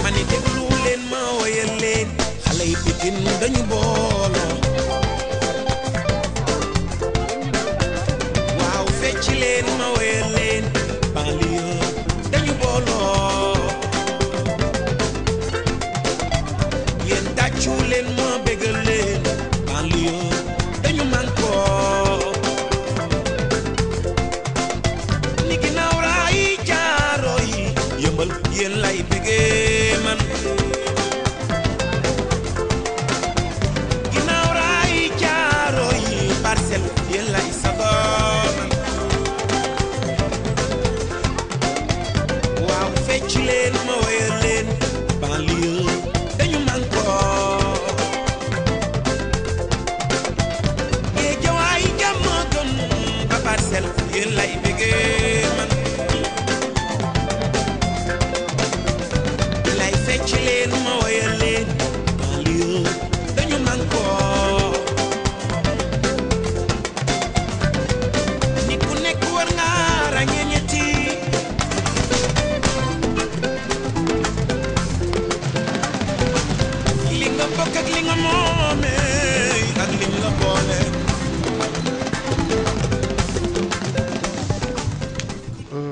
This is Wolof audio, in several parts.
mani déglu leen ma woyal leen xale yi Pikine dañu booloo waaw fecc leen ma woyal leen banlieue dañu booloo yéen tàccu leen ma bégal leen banlieue dañu mànkoo ni ginnaaw raay jaaro yi yëmbal yéen lay bégee man ginnaaw raay jaaro yi Parcelles yéen lay sagoo man waaw fecc leen ma woyal leen banlieue dañu mànkoo Géejawaay jàmm gën ba Parcelles yéen lay bégee man lay fecc leen ma woyal leen banlieue dañu mànkoo nit ku nekk war nga ràññee ñetti li nga bokk ak li nga moomee ak li nga boole.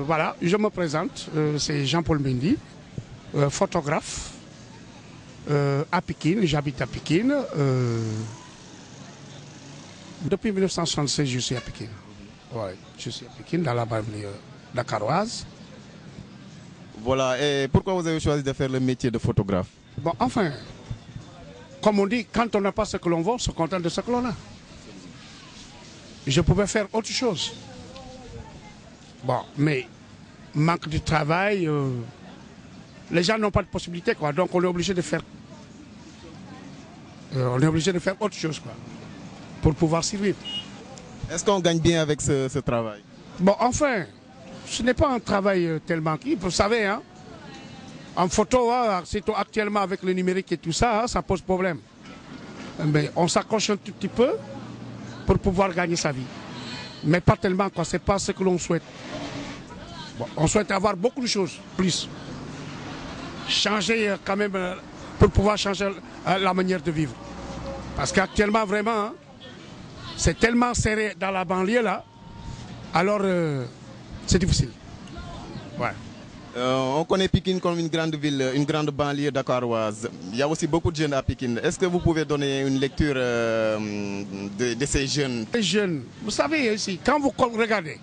Voilà, je me présente, c'est Jean-Paul Mendy, photographe à Pikine, j'habite à Pikine. Depuis 1976, je suis à Pikine. Ouais, je suis à Pikine, dans la banlieue dakaroise. Voilà, et pourquoi vous avez choisi de faire le métier de photographe? Bon, enfin, comme on dit, quand on n'a pas ce que l'on veut, on se contente de ce que l'on a. Je pouvais faire autre chose. Bon, mais manque de travail, les gens n'ont pas de possibilité, quoi. Donc on est obligé de faire, autre chose, quoi, pour pouvoir survivre. Est-ce qu'on gagne bien avec ce travail? Bon, enfin, ce n'est pas un travail tellement qui, vous savez, hein, en photo, hein, surtout actuellement avec le numérique et tout ça, hein, ça pose problème. Mais on s'accroche un tout petit peu pour pouvoir gagner sa vie. Mais pas tellement, quoi. C'est pas ce que l'on souhaite. Bon, on souhaite avoir beaucoup de choses, plus. Changer quand même, pour pouvoir changer la manière de vivre. Parce qu'actuellement, vraiment, hein, c'est tellement serré dans la banlieue, là, alors c'est difficile. Ouais. On connaît Pikine comme une grande ville, une grande banlieue dakaroise. Il y a aussi beaucoup de jeunes à Pikine. Est-ce que vous pouvez donner une lecture de ces jeunes? Les jeunes, vous savez, ici, quand vous regardez,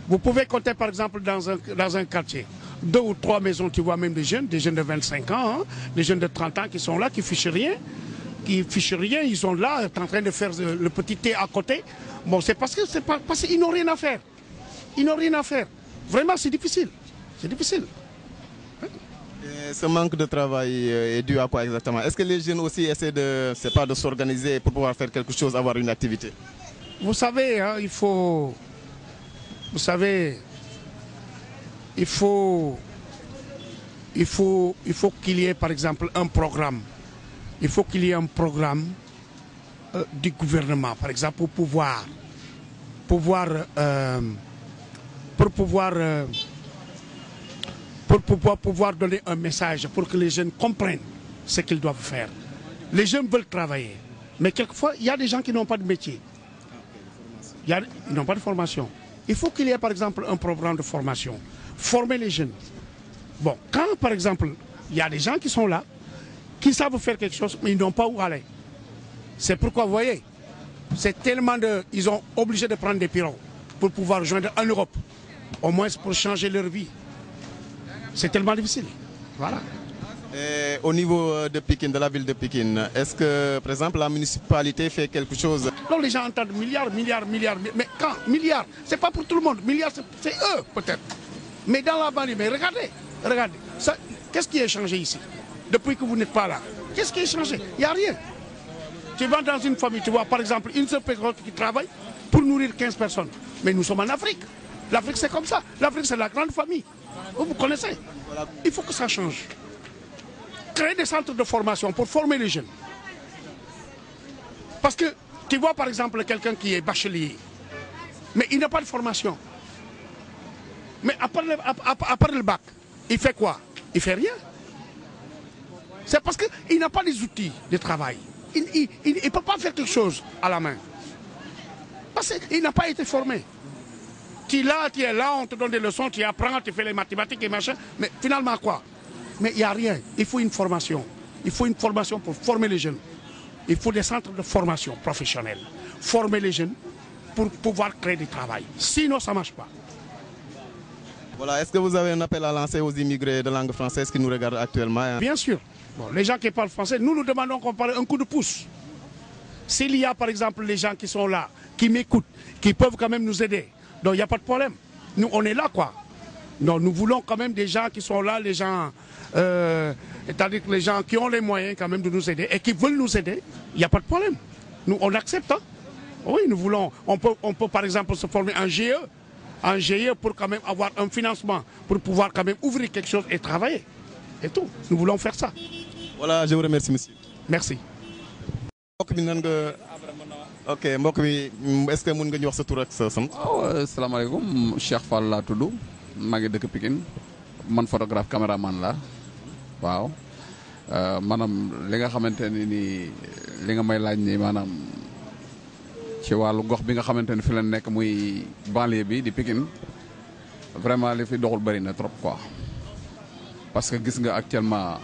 vous pouvez compter par exemple dans un quartier, 2 ou 3 maisons, tu vois même des jeunes de 25 ans, hein, des jeunes de 30 ans qui sont là, qui fichent rien. Ils sont là, en train de faire le petit thé à côté. Bon, c'est parce qu'ils n'ont rien à faire. Ils n'ont rien à faire. Vraiment, c'est difficile. C'est difficile. Et ce manque de travail est dû à quoi exactement? Est-ce que les jeunes aussi essaient de s'organiser pour pouvoir faire quelque chose, avoir une activité? Vous savez, hein, il faut qu'il y ait par exemple un programme. Il faut qu'il y ait un programme du gouvernement, par exemple, pour pouvoir donner un message pour que les jeunes comprennent ce qu'ils doivent faire. Les jeunes veulent travailler, mais quelquefois, il y a des gens qui n'ont pas de métier. Ils n'ont pas de formation. Il faut qu'il y ait, par exemple, un programme de formation. Former les jeunes. Bon, quand, par exemple, il y a des gens qui sont là, qui savent faire quelque chose, mais ils n'ont pas où aller. C'est pourquoi, vous voyez, c'est tellement ils sont obligés de prendre des pirogues pour pouvoir rejoindre en Europe, au moins pour changer leur vie. C'est tellement difficile. Voilà. Et au niveau de Pikine, de la ville de Pikine, est-ce que, par exemple, la municipalité fait quelque chose? Donc les gens entendent milliards, mais quand? Milliards, c'est pas pour tout le monde. Milliards, c'est eux, peut-être. Mais dans la banlieue, mais regardez. Qu'est-ce qui a changé ici? Depuis que vous n'êtes pas là. Qu'est-ce qui a changé? Il n'y a rien. Tu vas dans une famille, tu vois, par exemple, une seule personne qui travaille pour nourrir 15 personnes. Mais nous sommes en Afrique. L'Afrique, c'est comme ça. L'Afrique, c'est la grande famille. Vous connaissez. Il faut que ça change. Créer des centres de formation pour former les jeunes. Parce que tu vois par exemple quelqu'un qui est bachelier, mais il n'a pas de formation. Mais à part le bac, il fait quoi? Il fait rien. C'est parce qu'il n'a pas les outils de travail. Il ne peut pas faire quelque chose à la main. Parce qu'il n'a pas été formé. Tu es là, on te donne des leçons, tu apprends, tu fais les mathématiques et machin. Mais finalement quoi? Mais il n'y a rien. Il faut une formation. Il faut une formation pour former les jeunes. Il faut des centres de formation professionnelle. Former les jeunes pour pouvoir créer du travail. Sinon, ça ne marche pas. Voilà, est-ce que vous avez un appel à lancer aux immigrés de langue française qui nous regardent actuellement? Bien sûr. Bon, les gens qui parlent français, nous demandons qu'on parle un coup de pouce. S'il y a par exemple les gens qui sont là, qui m'écoutent, qui peuvent quand même nous aider, donc il n'y a pas de problème. Nous, on est là, quoi. Donc nous voulons quand même des gens qui sont là, les gens, c'est-à-dire que les gens qui ont les moyens quand même de nous aider et qui veulent nous aider, il n'y a pas de problème. Nous, on accepte. Hein. Oui, nous voulons, on peut par exemple se former un GIE pour quand même avoir un financement, pour pouvoir quand même ouvrir quelque chose et travailler. Et tout. Nous voulons faire ça. Voilà, je vous remercie, monsieur. Merci. mbokk mi nan nga ok mbokk mi est-ce que mën nga ñu wax sa tur ak sa sant. waaw asalaamaaleykum Cheikh Fall laa tudd maa ngi dëkk Pikine man photographe caméraman la waaw maanaam li nga xamante ne nii li nga may laaj nii maanaam ci wàllu gox bi nga xamante ne fi la nekk muy banlieue bi di Pikine vraiment li fi doxul bëri na trop quoi parce que gis nga actuellement.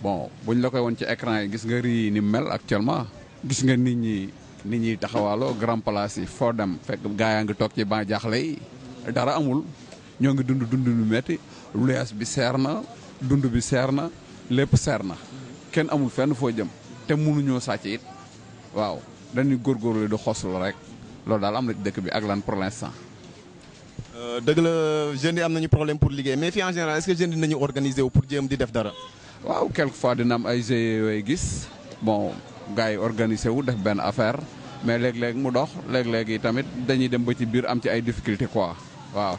Bon buñ la koy woon ci écran yi gis nga rii ni mel actuellement gis nga nit ñi taxawaaloo grand place yi foo dem fekk gaa yaa ngi toog ci ban jaaxle yi dara amul ñoo ngi dund lu metti luyaas bi seer na dund bi seer na lépp seer na kenn amul fenn foo jëm te mënuñoo sàcc it waaw dañuy góorgóorlu di xoslu rek loolu daal am na ci dëkk bi ak lan pour l'instant. dëgg la jeunes yi am nañu problème pour liggéey mais fii en général est-ce que jeunes yi nañu organiser wu pour jéem di def dara. waaw quelquefois dina am ay GIE yooyu gis bon gars yi organisé wu def benn affaire mais léeg-léeg mu dox léeg-léeg yi tamit dañuy dem ba ci biir am ci ay difficulté quoi waaw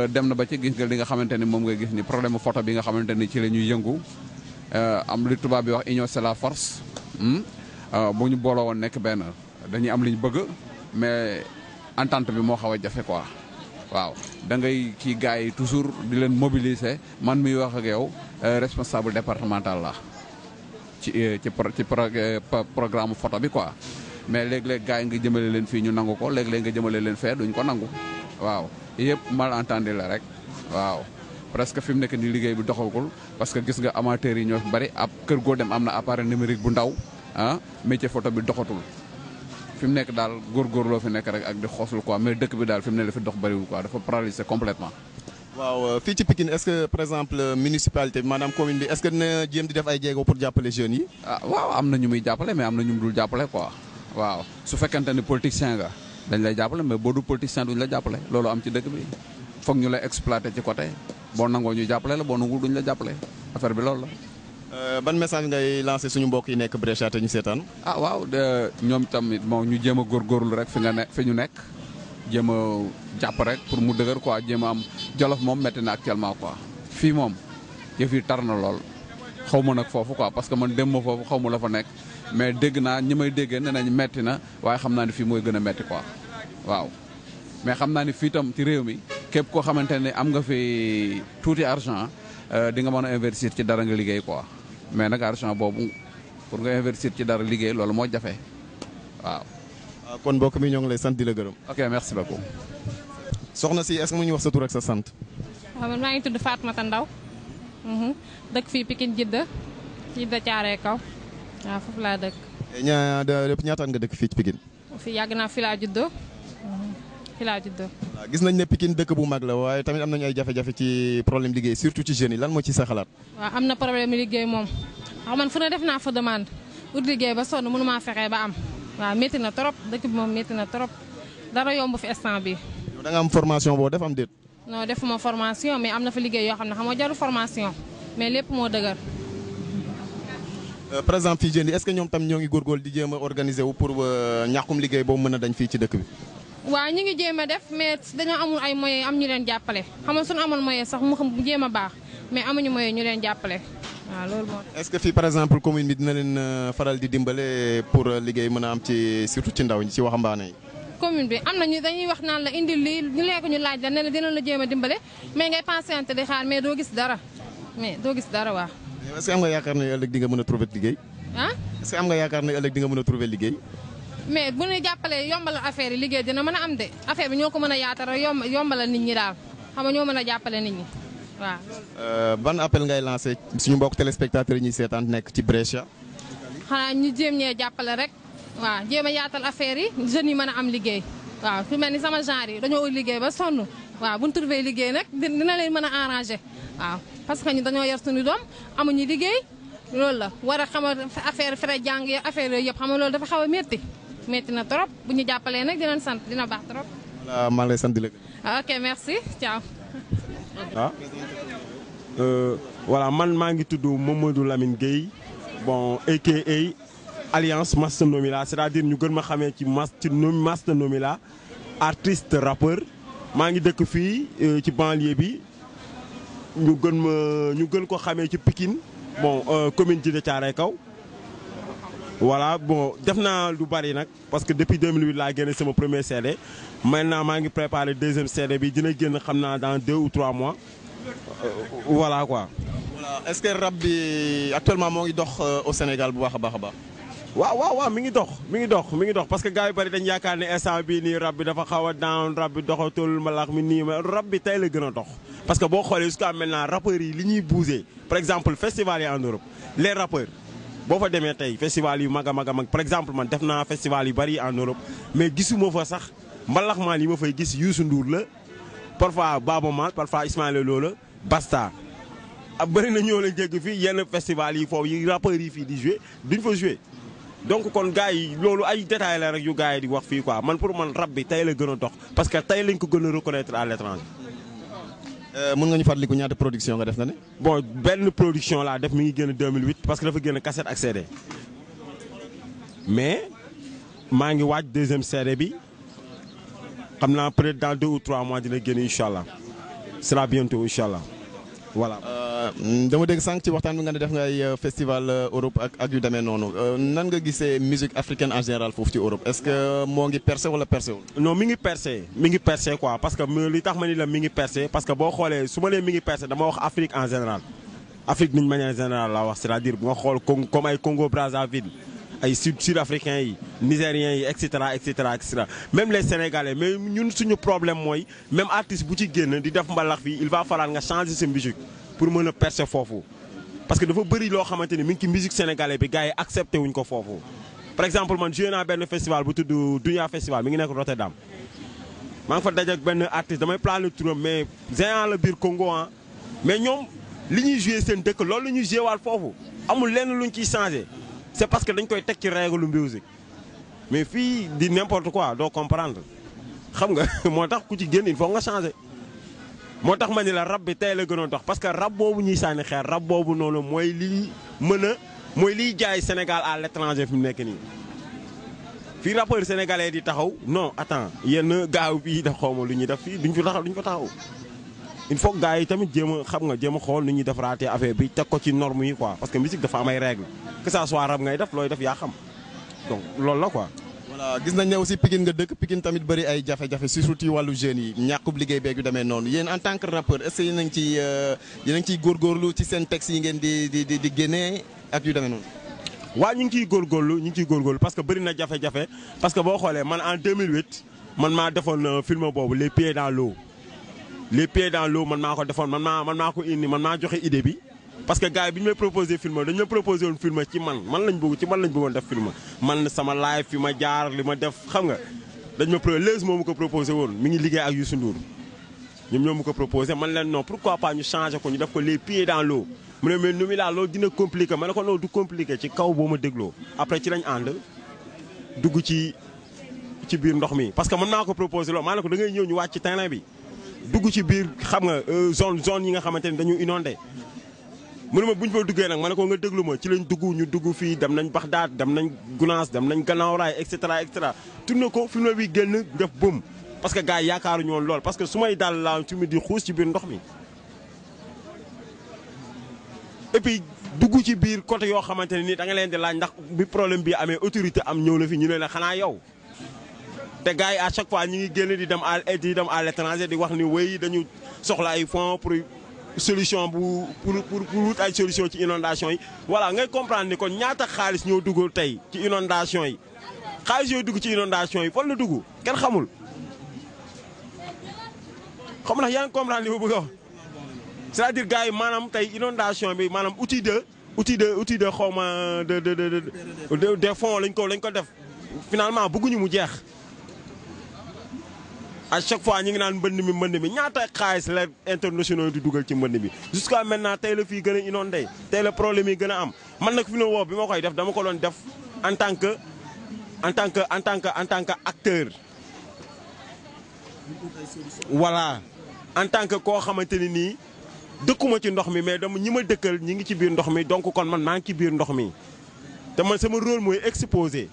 dem na ba ci gis nga li nga xamante ni moom nga gis ni problème photo bi nga xamante ni ci la ñuy yëngu am li tubaab bi wax union c'est la force bu ñu booloo woon nekk benn dañuy am li ñu bëgg mais entente bi moo xaw a jafe quoi waaw da ngay kii gars yi toujours di leen mobiliser man miy wax ak yow responsable départemental la ci programme photo bi quoi mais léeg-léeg gars yi nga jëmale leen fii ñu nangu ko léeg-léeg nga jëmale leen fee duñ ko nangu waaw yëpp malentendu la rek waaw presque fi mu nekk ni liggéey bi doxagul parce que gis nga amateurs yi ñoo fi bari ab kër goo dem am na appareil numérique bu ndaw métier photo bi doxatul fi mu nekk daal góorgóorloo fi nekk rek ak di xoslu quoi mais dëkk bi daal fi mu ne la fi dox bariwul quoi dafa paralysé complètement waaw fii ci Pikine est-ce que par exemple municipalité bi maanaam commune bi est-ce que dina jéem di def ay jéego pour jàppale jeunes yi. waaw am na ñu muy jàppale mais am na ñu dul jàppale quoi waaw su fekkente ni politicien nga dañ lay jàppale mais boo du politicien duñ la jàppale loolu am ci dëkk bi foog ñu lay exploiter ci côté boo nangoo ñu jàppale la boo nangul duñ la jàppale affaire bi loolu la. ban message ngay lancé suñu mbokk yi nekk Brescia te ñu seetaan. waaw ñoom tamit bon ñu jéem a góorgóorlu rek fi ñu nekk. jéem a jàpp rek pour mu dëgër quoi jéem a am Jolof moom métti na actuellement quoi fii moom yëf yi tar na lool xaw ma nag foofu quoi parce que man dem ma foofu xaw ma la fa nekk mais dégg naa ñi may déggee nee nañ métti na waaye xam naa ni fii mooy gën a métti quoi waaw. mais xam naa ni fii tam ci réew mi képp koo xamante ne am nga fi tuuti argent di nga mën a investir ci dara nga liggéey quoi mais nag argent boobu pour nga investir ci dara liggéey loolu moo jafe waaw. kon mbokk mi ñoo ngi lay sant di la gërëm. ok merci beaucoup. soxna si est-ce que mu ñu wax sa tur ak sa sant. waaw man maa ngi tudd Fatmata Ndaw dëkk fii Pikine Jidda Thiaroye Kaw waaw foofu laa dëkk. ñaataat nga dëkk fii ci Pikine. fii yàgg naa fi laa juddoo waaw gis nañ ne Pikine dëkk bu mag la waaye tamit am nañu ay jafe-jafe ci problème liggéey surtout ci jeunes yi lan moo ci sa xalaat. waaw am na problème liggéey moom wax man fu ne def naa fa demande ut liggéey ba sonn mënu maa fexe ba am. waaw métti na trop dëkk bi moom métti na trop dara yomb fi instant bi yow da nga am formation boo def am déet. non defuma formation mais am na fa liggéey yoo xam ne xam nga jarul formation mais lépp moo dëgër. par exemple fii jeunes yi est-ce que ñoom tam ñoo ngi góorgóorlu di jéem a organiser wu pour ñàkkum liggéey boobu mën a dañ fii ci dëkk bi. waaw ñu ngi jéem a def mais dañoo amul ay moyens am ñu leen jàppale xam nga suñu amoon moyen sax mu jéem a baax mais amuñu moyen ñu leen jàppale waaw loolu moo. est-ce que fii par exemple commune bi dina leen faral di dimbale pour liggéey mën a am ci surtout ci ndaw ñi ci waxambaane yi. commune bi am nañu dañuy wax naan la indil lii ñu lekk ñu laaj la ne la dina la jéem a dimbale mais ngay patienter di xaar mais doo gis dara waaw. est-ce que am nga yaakaar ne ëllëg di nga mën a trouver liggéey. ah. est-ce que am nga yaakaar ne ëllëg di nga mën a trouver liggéey. mais bu ñu jàppalee yombalal affaire yi liggéey dina mën a am de affaire bi ñoo ko mën a yaatal yombalal nit ñi daal xam nga ñoo mën a jàppale nit ñi waaw. ban appel ngay lancé suñu mbokk téléspectateurs yi ñuy seetaan nekk ci Brescia. xanaa ñu jéem ñee jàppale rek waaw jéem a yaatal affaire yi jeunes yi mën a am liggéey waaw fi mel ni sama genre yi dañoo liggéey ba sonn waaw bu ñu trouvé liggéey nag dina leen mën a arrangé waaw parce que ñu dañoo yor suñu doom amuñu liggéey loolu la war a xam affaire frais jàng yi affaire yooyu yëpp xam nga loolu dafa xaw a métti na trop bu ñu jàppalee nag dinañ sant dina baax trop. voilà maa ngi lay sant di la. ok merci ciao. voilà man maa ngi tudd Mamadou Lamine Gueye bon aka Alliance Master Nomila c'est-à-dire ñu gën ma xamee ci Master Nomila artiste rappeur maa ngi dëkk fii ci banlieue bi ñu gën ko xamee ci Pikine bon commune Djiddah Thiaroye Kaw. voilà bon def naa lu bari nag parce que depuis 2008 laa génne sama premier CD maintenant maa ngi préparé deuxième CD bi dina génn xam naa dans 2 ou 3 mois voilà quoi. voilà est-ce que rap bi actuellement moo ngi dox au Sénégal bu baax a baax a baax. waaw mi ngi dox parce que gars yu bari dañ yaakaar ne instant bii nii rap bi dafa xaw a down rap bi doxatul mbalax mi nii mais rap bi tey la gën a dox. parce que boo xoolee jusqu'à maintenant rappeurs yi li ñuy bouger par exemple festival yi en Europe les rappeurs. boo fa demee tey festival yu mag a mag par exemple man def naa festival yu bari en Europe mais gisuma fa sax mbalax maan yi ma fay gis Youssou Ndour la parfois Baaba Maal parfois Ismaël Lo la Basta. bëri na ñoo leen jéggi fii yenn festival yi foofu yi rappeurs yi fii di jouer duñ fa jouer donc kon gars yi loolu ay détails la rek yu gars yi di wax fii quoi man pour man rap bi tey la gën a dox parce que tey lañ ko gën a reconnaître à l'étranger. mën nga ñu fàttaliku ñaata production nga def nga ne. bon benn production laa def mi ngi génn 2008 parce que dafa génn cassette ak CD mais maa ngi waaj deuxième CD bi xam naa peut-être dans 2 ou 3 mois dina génn incha allah sera bientôt incha allah voilà. dama dégg sànq ci waxtaan bi nga ne def nga ay festival Europe ak yu demee noonu nan nga gisee musique africaine en général foofu ci Europe est-ce que moo ngi percé wala percé wul. non mi ngi percé quoi parce que li tax ma ni la mi ngi percé parce que boo xoolee su ma nee mi ngi percé dama wax Afrique en général Afrique d'une manière générale laa wax c'est-à-dire bu nga xool comme ay Congo Brazzaville ay sud-africains yi nigériens yi et cetera même les Sénégalais mais ñun suñu problème mooy même artiste bu ci génn di def mbalax fii il va falloir nga changer sa musique pour mën a percer foofu parce que dafa bëri loo xamante ni mi ngi ci musique sénégalais bi gars yi accepté wuñ ko foofu. par exemple man joué naa benn festival bu tudd Dunia Festival mi ngi nekk Rotterdam maa ngi fa daje ak benn artiste damay plané turam mais géant la biir Congo ah mais ñoom li ñuy joué seen dëkk loolu la ñuy joué waat foofu amul lenn luñ ciy changé c'est parce que dañ koy teg ci règle musique mais fii di n'importe quoi doo comprendre xam nga moo tax ku ci génn il faut nga changer. moo tax ma ni la rab bi tey la gën a dox parce que rab boobu ñuy sànni xeer rab boobu noonu mooy liy mooy liy jaay Sénégal à l'étranger fi mu nekk nii fii rappeurs sénégalais di taxaw non attends yenn gaaw bii da xaw ma lu ñuy def fii duñ fa taxaw il faut que gars yi tamit jéem a xool nu ñuy defaraatee affaire bi teg ko ci normes yi quoi parce que musique dafa am ay règles que ça soit rab ngay def looy def yaa xam donc loolu la quoi. voilà gis nañ ne aussi Pikine nga dëkk Pikine tamit bëri ay jafe-jafe surtout ci wàllu jeunes yi ñàkkub liggéey beeg yu demee noonu yéen en tant que rappeur est-ce que yéen a ngi ciy góorgóorlu ci seen textes yi ngeen di génnee ak yu demee noonu. waaw ñu ngi ciy góorgóorlu parce que bëri na jafe-jafe parce que boo xoolee man en 2008 man maa defoon film boobu les pieds dans l'eau man maa ko defoon man maa ko indi man maa joxe idée bi. parce que gars yi bi ñu may proposé film dañu ma proposé woon film ci man lañ bëggoon def film man sama live fi ma jaar li ma def xam nga dañ ma léegi moo ma ko proposé woon mi ngi liggéey ak Youssou Ndour ñoom ñoo ma ko proposé man leen non pourquoi pas ñu changer ko ñu def ko les pieds dans l'eau mu ne mais Nomila loolu dina compliqué ma ne ko non du compliqué ci kaw boo ma dégloo après ci lañ ànd dugg ci biir ndox mi parce que mën naa ko proposé loolu maa ne ko da ngay ñëw ñu wàcc ci terrain bi dugg ci biir xam nga zone yi nga xamante ni dañu inondé mu ne ma bu ñu fa duggee nag ma ne ko nga déglu ma ci lañ ñu dugg fii dem nañ Baxdaad dem nañ Gunaas dem nañ Gannaaw Raay et cetera tourné ko film bi génn def bëm parce que gars yi yaakaaruñu woon lool parce que su may daal laa su ma di xuus ci biir ndox mi et puis dugg ci biir côté yoo xamante ne nii da nga leen di laaj ndax bi problème bi amee autorité am ñëw la fi ñu ne la xanaa yow. te gars yi à chaque fois ñu ngi génn di dem à l'étranger di wax ni wéy dañu soxla ay fonds pour solution pour wut ay solution ci inondation yi. voilà ngay comprendre ni kon ñaata xaalis ñoo dugg tey ci inondation yi xaalis yooyu dugg ci inondation yi fan la dugg kenn xamul. xam ndax yaa ngi comprendre li ma bëgg a wax c'est-à-dire gars yi maanaam tey inondation bi maanaam outil de xaw ma des fonds lañ ko def finalement bëgguñu mu jeex. à chaque fois ñu ngi naan mbënd mi ñaata xaalis la internationaux di dugal ci mbënd mi jusqu'à maintenant tey la fii gën a inondé tey la problème yi gën a am man nag fi na woo bi ma koy def dama ko doon def en tant que acteur. voilà en tant que koo xamante ni nii dëkkuma ci ndox mi mais dama ñi ma dëkkal ñi ngi ci biir ndox mi donc kon man maa ngi ci biir ndox mi te man sama rôle mooy exposé.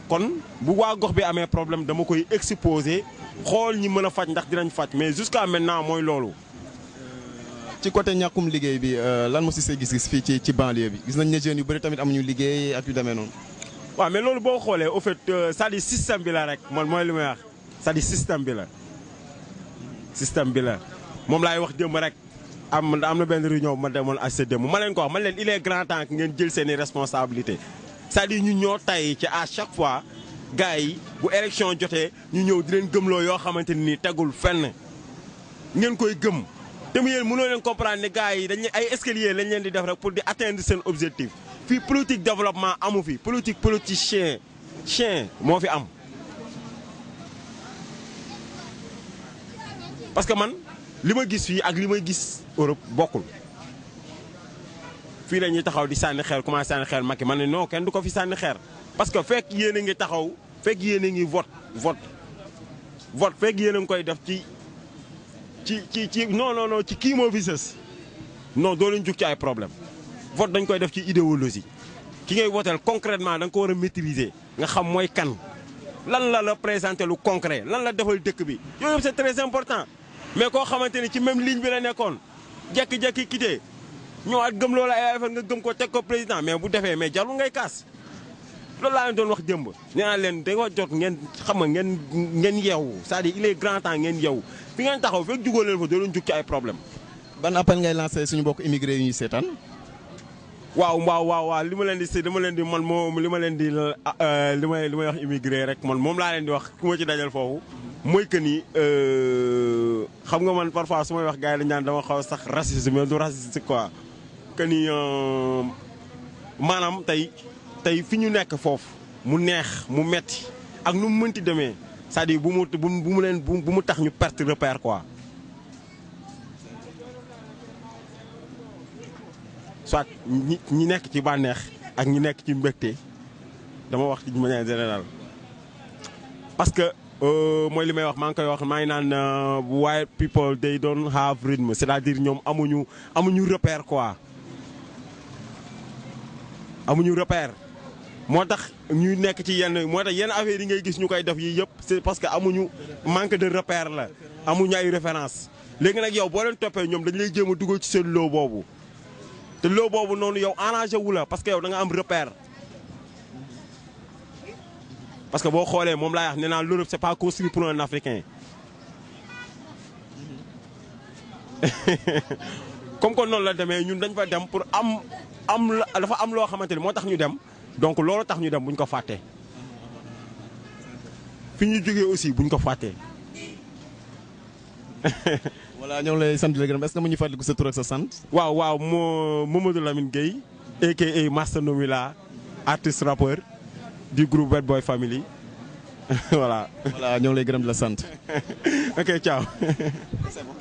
kon bu waa gox bi amee problème dama koy exposé xool ñi mën a faj ndax dinañ faj mais jusqu'à maintenant mooy loolu. ci côté ñàkkum liggéey bi lan moo si say gis-gis fii ci banlieue bi gis nañ ne jeunes yu bëri tamit amuñu liggéey ak yu demee noonu. waaw mais loolu boo xoolee au fait c'est-à-dire système bi la rek man mooy li may wax c'est-à-dire système bi la. système bi la moom laay wax démb rek am na benn réunion bu ma demoon assisté démb ma leen ko wax man leen il est grand temps que ngeen jël seeni responsabilité c'est-à-dire ñu ñoo tay ci à chaque fois gars yi bu élection jotee ñu ñëw di leen gëmloo yoo xamante ni tegul fenn ngeen koy gëm te mu yéen mënoo leen comprendre ne gars yi dañuy ay escalier lañ leen di def rek pour di atteindre seen objectif fii politique développement amu fi politicien moo fi am. parce que man li ma gis fii ak li may gis Europe bokkul. fii la ñuy taxaw di sànni xeer commencé sànni xeer Macky man ne non kenn du ko fi sànni xeer parce que fekk yéen a ngi taxaw fekk yéen a ngi vote fekk yéen a ngi koy def ci non ci kii moo fi sës non doo leen jug ci ay problème vote dañ koy def ci idéologie ki ngay woteel concrètement da nga ko war a maîtriser nga xam mooy kan lan la présenter lu concret lan la defal dëkk bi yooyu yëpp c'est très important mais koo xamante ni ci même ligne bi la nekkoon jekki-jekki quitté ñëwaat gëm loola ay affaire nga gëm ko teg ko président mais bu defee mais jarul ngay kaas loolu laa leen doon wax jëmb nee naa leen da nga jot ngeen xam nga ngeen yeewu c'est-à-dire il est grand temps ngeen yeewu fi ngeen taxaw fekk jugoo leen fa doo leen jug ci ay problème ban appel ngay lancé suñu mbokk immigré yi ñuy seetaan. waaw li ma leen di si dama leen di man moom li ma leen di li may wax immigré rek man moom laa leen di wax ku ma ci dajal foofu mooy que ni xam nga man parfois su may wax gars yi dañu naan dama xaw sax racisme mais du raciste quoi que ni maanaam tey fi ñu nekk foofu mu neex mu metti ak nu mu mënti demee c'est-à-dire bu mu tax ñu perte repère quoi. soit ñi nekk ci bànneex ak ñi nekk ci mbégte dama wax ci manière générale parce que mooy li may wax maa ngi koy wax maa ngi naan white people they don't have rhythm c'est-à-dire ñoom amuñu repère quoi amuñu repère moo tax ñu nekk ci yenn affaires yi ngay gis ñu koy def yii yëpp c'est parce que amuñu manque de repère la amuñu ay référence léegi nag yow boo leen toppee ñoom dañu lay jéem a dugal ci seen loo boobu te loo boobu noonu yow arrangé wu la parce que yow da nga am repère parce que boo xoolee moom laay wax nee naa l'Europe c'est pas construit pour un Africain comme que noonu la demee ñun dañ fa dem pour dafa am loo xamante ni moo tax ñu dem donc loolu tax ñu dem buñ ko fàttee fi ñu jógee aussi buñ ko fàttee. voilà ñoo ngi lay sant di la gërëm est-ce que mu ñu fàttaliku sa tur ak sa sant. waaw Mamadou Lamine Gueye a.k.a. Master Nomila artiste rappeur du groupe Bad Boy Family voilà. ñoo ngi lay gërëm di la sant. ok ciao. C'est bon.